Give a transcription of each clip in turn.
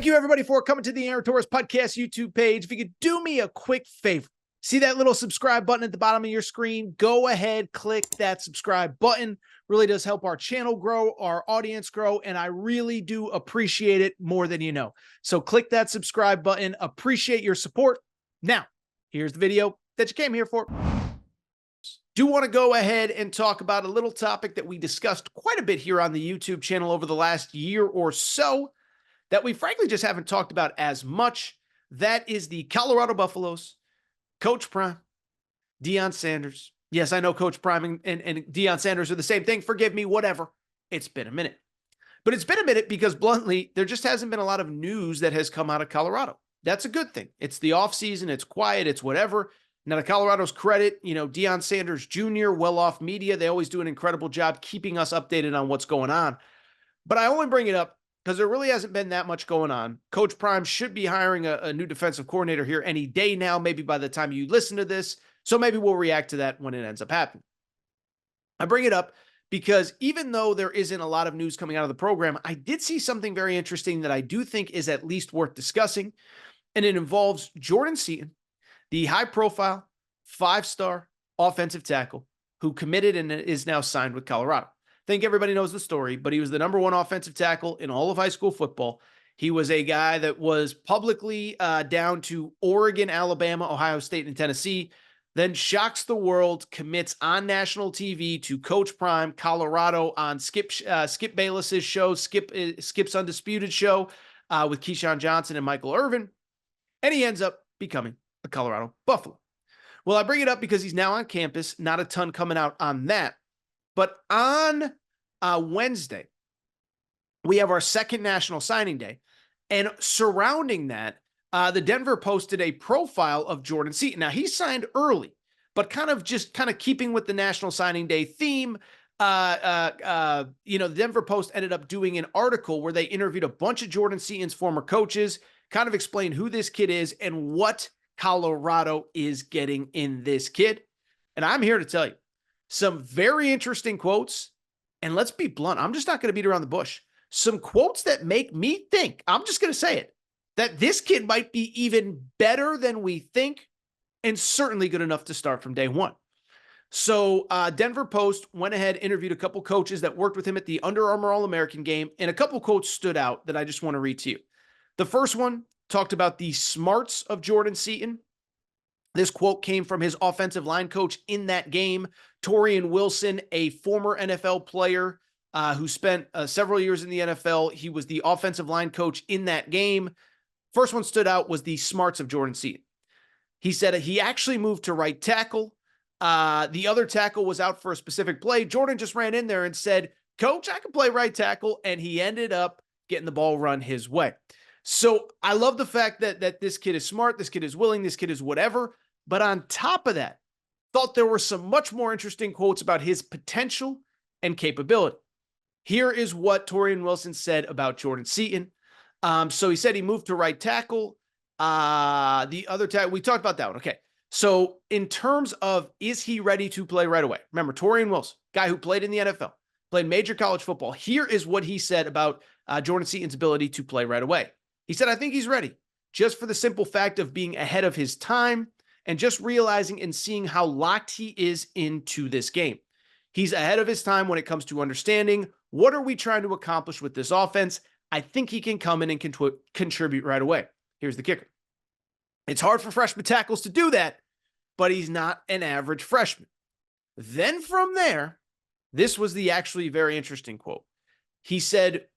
Thank you, everybody, for coming to the Aaron Torres Podcast YouTube page. If you could do me a quick favor, see that little subscribe button at the bottom of your screen? Go ahead, click that subscribe button. Really does help our channel grow, our audience grow, and I really do appreciate it more than you know. So click that subscribe button. Appreciate your support. Now, here's the video that you came here for. Do want to go ahead and talk about a little topic that we discussed quite a bit here on the YouTube channel over the last year or so that we frankly just haven't talked about as much. That is the Colorado Buffaloes, Coach Prime, Deion Sanders. Yes, I know Coach Prime and Deion Sanders are the same thing. Forgive me, whatever. It's been a minute. But it's been a minute because, bluntly, there just hasn't been a lot of news that has come out of Colorado. That's a good thing. It's the offseason. It's quiet. It's whatever. Now, to Colorado's credit, Deion Sanders Jr., well-off media, they always do an incredible job keeping us updated on what's going on. But I only bring it up because there really hasn't been that much going on. Coach Prime should be hiring a new defensive coordinator here any day now, maybe by the time you listen to this. So maybe we'll react to that when it ends up happening. I bring it up because even though there isn't a lot of news coming out of the program, I did see something very interesting that I do think is at least worth discussing, and it involves Jordan Seaton, the high-profile, five-star offensive tackle who committed and is now signed with Colorado. I think everybody knows the story, but he was the #1 offensive tackle in all of high school football. He was a guy that was publicly down to Oregon, Alabama, Ohio State, and Tennessee, then shocks the world, commits on national TV to Coach Prime, Colorado, on Skip Bayless's show, Skip's Undisputed show with Keyshawn Johnson and Michael Irvin, and he ends up becoming a Colorado Buffalo. Well, I bring it up because he's now on campus, not a ton coming out on that. But on Wednesday, we have our second National Signing Day. And surrounding that, the Denver posted a profile of Jordan Seaton. Now, he signed early, but kind of keeping with the National Signing Day theme, the Denver Post ended up doing an article where they interviewed a bunch of Jordan Seaton's former coaches, kind of explained who this kid is and what Colorado is getting in this kid. And I'm here to tell you some very interesting quotes. And let's be blunt, I'm just not going to beat around the bush. Some quotes that make me think, I'm just going to say it, that this kid might be even better than we think and certainly good enough to start from day one. So Denver Post went ahead, interviewed a couple coaches that worked with him at the Under Armour All-American game, and a couple quotes stood out that I just want to read to you. The first one talked about the smarts of Jordan Seaton. This quote came from his offensive line coach in that game, Torian Wilson, a former NFL player who spent several years in the NFL. He was the offensive line coach in that game. First one stood out was the smarts of Jordan Seaton. He said he actually moved to right tackle. The other tackle was out for a specific play. Jordan just ran in there and said, "Coach, I can play right tackle," and he ended up getting the ball run his way. So I love the fact that this kid is smart, this kid is willing, this kid is whatever. But on top of that, thought there were some much more interesting quotes about his potential and capability. Here is what Torian Wilson said about Jordan Seaton. So he said he moved to right tackle. The other tackle, we talked about that one. Okay. So in terms of, is he ready to play right away? Remember, Torian Wilson, guy who played in the NFL, played major college football. Here is what he said about Jordan Seaton's ability to play right away. He said, "I think he's ready, just for the simple fact of being ahead of his time and just realizing and seeing how locked he is into this game. He's ahead of his time when it comes to understanding what are we trying to accomplish with this offense. I think he can come in and contribute right away." Here's the kicker. It's hard for freshman tackles to do that, but he's not an average freshman. Then from there, this was the actually very interesting quote. He said,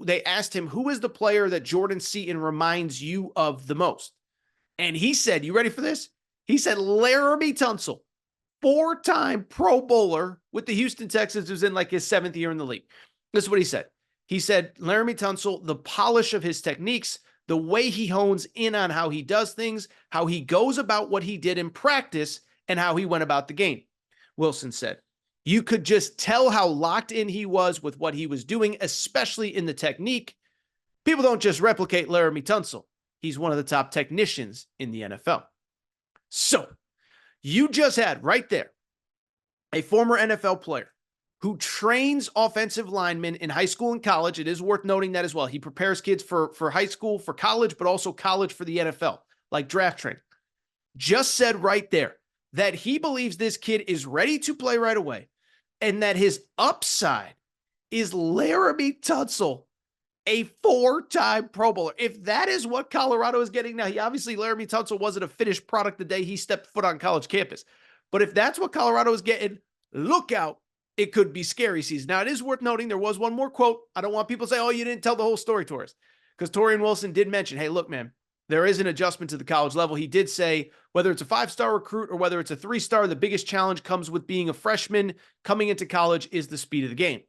they asked him, who is the player that Jordan Seaton reminds you of the most? And he said, you ready for this? He said, Laramie Tunsil, 4-time Pro Bowler with the Houston Texans, who's in like his 7th year in the league. This is what he said. He said, Laramie Tunsil, the polish of his techniques, the way he hones in on how he does things, how he goes about what he did in practice, and how he went about the game. Wilson said, you could just tell how locked in he was with what he was doing, especially in the technique. People don't just replicate Laramie Tunsil. He's one of the top technicians in the NFL. So you just had right there a former NFL player who trains offensive linemen in high school and college. It is worth noting that as well. He prepares kids for high school, for college, but also college for the NFL, like draft training. Just said right there that he believes this kid is ready to play right away and that his upside is Laramie Tunsil, a 4-time Pro Bowler. If that is what Colorado is getting now, obviously Laramie Tunsil wasn't a finished product the day he stepped foot on college campus. But if that's what Colorado is getting, look out. It could be scary season. Now, it is worth noting there was one more quote. I don't want people to say, oh, you didn't tell the whole story, Torres. Because Torian Wilson did mention, hey, look, man, there is an adjustment to the college level. He did say whether it's a 5-star recruit or whether it's a 3-star, the biggest challenge comes with being a freshman coming into college is the speed of the game.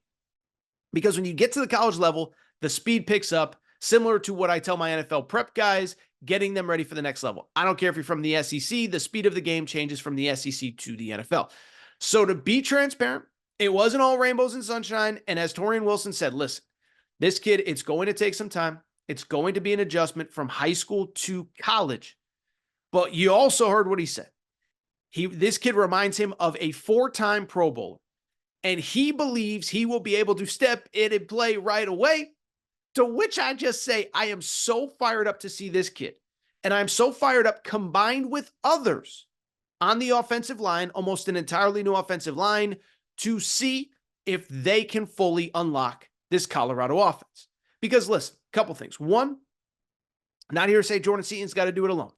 Because when you get to the college level, the speed picks up, similar to what I tell my NFL prep guys, getting them ready for the next level. I don't care if you're from the SEC, the speed of the game changes from the SEC to the NFL. So to be transparent, it wasn't all rainbows and sunshine. And as Torian Wilson said, listen, this kid, it's going to take some time. It's going to be an adjustment from high school to college. But you also heard what he said. This kid reminds him of a 4-time Pro Bowler. And he believes he will be able to step in and play right away. To which I just say, I am so fired up to see this kid. And I'm so fired up combined with others on the offensive line, almost an entirely new offensive line, to see if they can fully unlock this Colorado offense. Because listen, a couple things. One, not here to say Jordan Seaton's got to do it alone.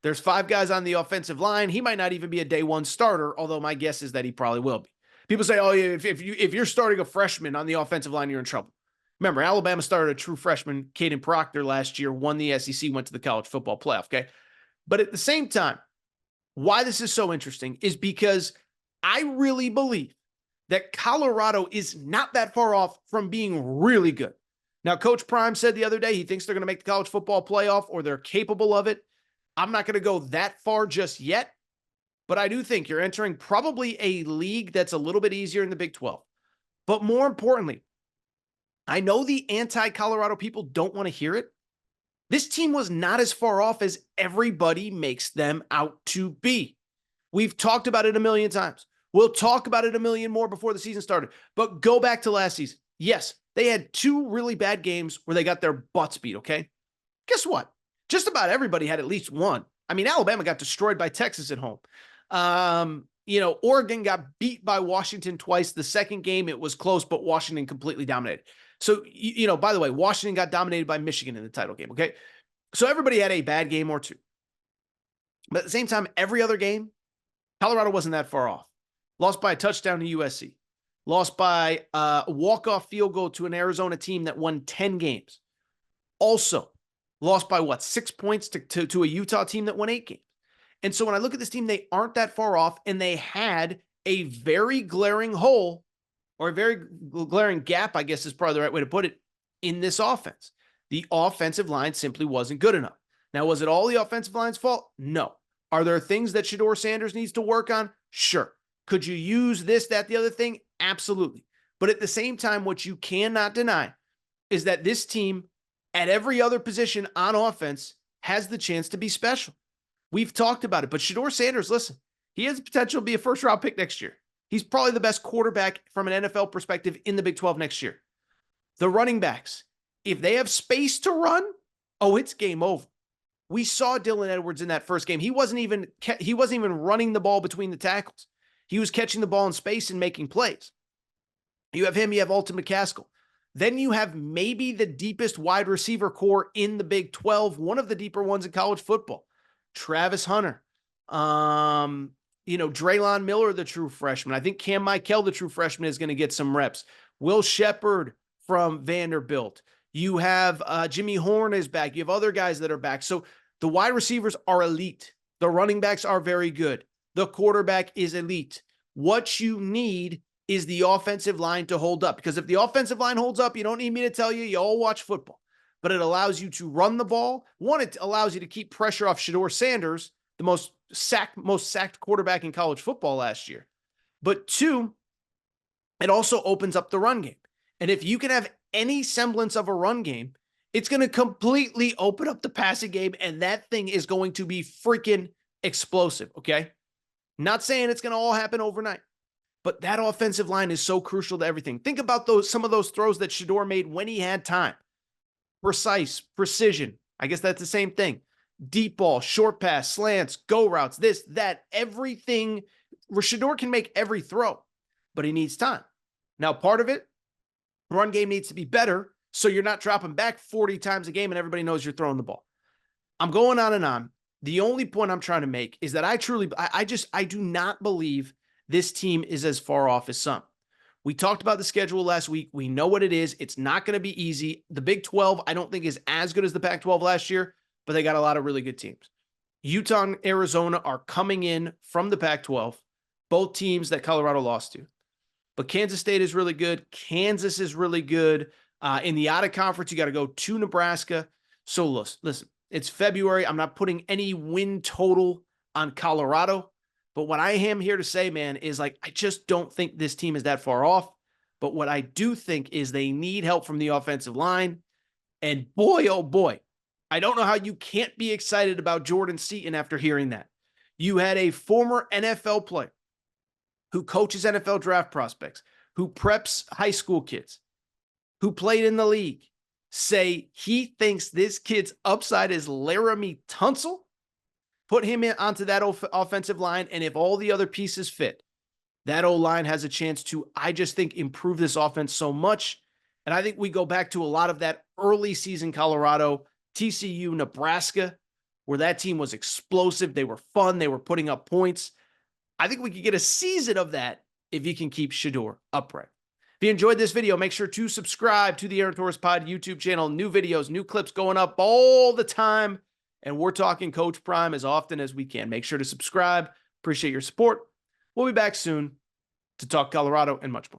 There's 5 guys on the offensive line. He might not even be a day 1 starter, although my guess is that he probably will be. People say, oh, yeah, if you're starting a freshman on the offensive line, you're in trouble. Remember, Alabama started a true freshman, Caden Proctor, last year, won the SEC, went to the college football playoff, okay? But at the same time, why this is so interesting is because I really believe that Colorado is not that far off from being really good. Now, Coach Prime said the other day he thinks they're going to make the college football playoff or they're capable of it. I'm not going to go that far just yet, but I do think you're entering probably a league that's a little bit easier in the Big 12. But more importantly, I know the anti-Colorado people don't want to hear it. This team was not as far off as everybody makes them out to be. We've talked about it a million times. We'll talk about it a million more before the season started. But go back to last season. Yes, they had 2 really bad games where they got their butts beat, okay? Guess what? Just about everybody had at least one. I mean, Alabama got destroyed by Texas at home. Oregon got beat by Washington twice. The second game, it was close, but Washington completely dominated. So, by the way, Washington got dominated by Michigan in the title game, okay? So everybody had a bad game or 2. But at the same time, every other game, Colorado wasn't that far off. Lost by a touchdown to USC. Lost by a walk-off field goal to an Arizona team that won 10 games. Also, lost by 6 points to a Utah team that won 8 games. And so when I look at this team, they aren't that far off, and they had a very glaring hole, or a very glaring gap, I guess is probably the right way to put it, in this offense. The offensive line simply wasn't good enough. Now, was it all the offensive line's fault? No. Are there things that Shedeur Sanders needs to work on? Sure. Could you use this, that, the other thing? Absolutely. But at the same time, what you cannot deny is that this team, at every other position on offense, has the chance to be special. We've talked about it, but Shedeur Sanders, listen, he has the potential to be a first-round pick next year. He's probably the best quarterback from an NFL perspective in the Big 12 next year. The running backs, if they have space to run, it's game over. We saw Dylan Edwards in that first game. He wasn't even running the ball between the tackles. He was catching the ball in space and making plays. You have him, you have Alton McCaskill. Then you have maybe the deepest wide receiver core in the Big 12, one of the deeper ones in college football. Travis Hunter, Draylon Miller, the true freshman. I think Cam Michael, the true freshman, is going to get some reps. Will Shepard from Vanderbilt. You have Jimmy Horn is back. You have other guys that are back. So the wide receivers are elite. The running backs are very good. The quarterback is elite. What you need is the offensive line to hold up. Because if the offensive line holds up, you don't need me to tell you, you all watch football. But it allows you to run the ball. One, it allows you to keep pressure off Shedeur Sanders, the most sacked quarterback in college football last year. But 2, it also opens up the run game. And if you can have any semblance of a run game, it's going to completely open up the passing game, and that thing is going to be freaking explosive, okay? Not saying it's going to all happen overnight. But that offensive line is so crucial to everything. Think about some of those throws that Shedeur made when he had time. Precise, precision. I guess that's the same thing. Deep ball, short pass, slants, go routes, this, that, everything. Shedeur can make every throw, but he needs time. Now, part of it, run game needs to be better, so you're not dropping back 40 times a game and everybody knows you're throwing the ball. I'm going on and on. The only point I'm trying to make is that I do not believe this team is as far off as some. We talked about the schedule last week. We know what it is. It's not going to be easy. The Big 12, I don't think, is as good as the Pac-12 last year, but they got a lot of really good teams. Utah and Arizona are coming in from the Pac-12, both teams that Colorado lost to. But Kansas State is really good. Kansas is really good. In the out-of-conference, you got to go to Nebraska. So listen, it's February. I'm not putting any win total on Colorado. But what I am here to say, man, is I just don't think this team is that far off. But what I do think is they need help from the offensive line. And boy, oh boy, I don't know how you can't be excited about Jordan Seaton after hearing that. You had a former NFL player who coaches NFL draft prospects, who preps high school kids, who played in the league, say he thinks this kid's upside is Laramie Tunsil. Put him onto that offensive line, and if all the other pieces fit, that O-line has a chance to, I just think, improve this offense so much. And I think we go back to a lot of that early season Colorado, TCU, Nebraska, where that team was explosive. They were fun. They were putting up points. I think we could get a season of that if you can keep Shedeur upright. If you enjoyed this video, make sure to subscribe to the Aaron Torres Pod YouTube channel. New videos, new clips going up all the time. And we're talking Coach Prime as often as we can. Make sure to subscribe. Appreciate your support. We'll be back soon to talk Colorado and much more.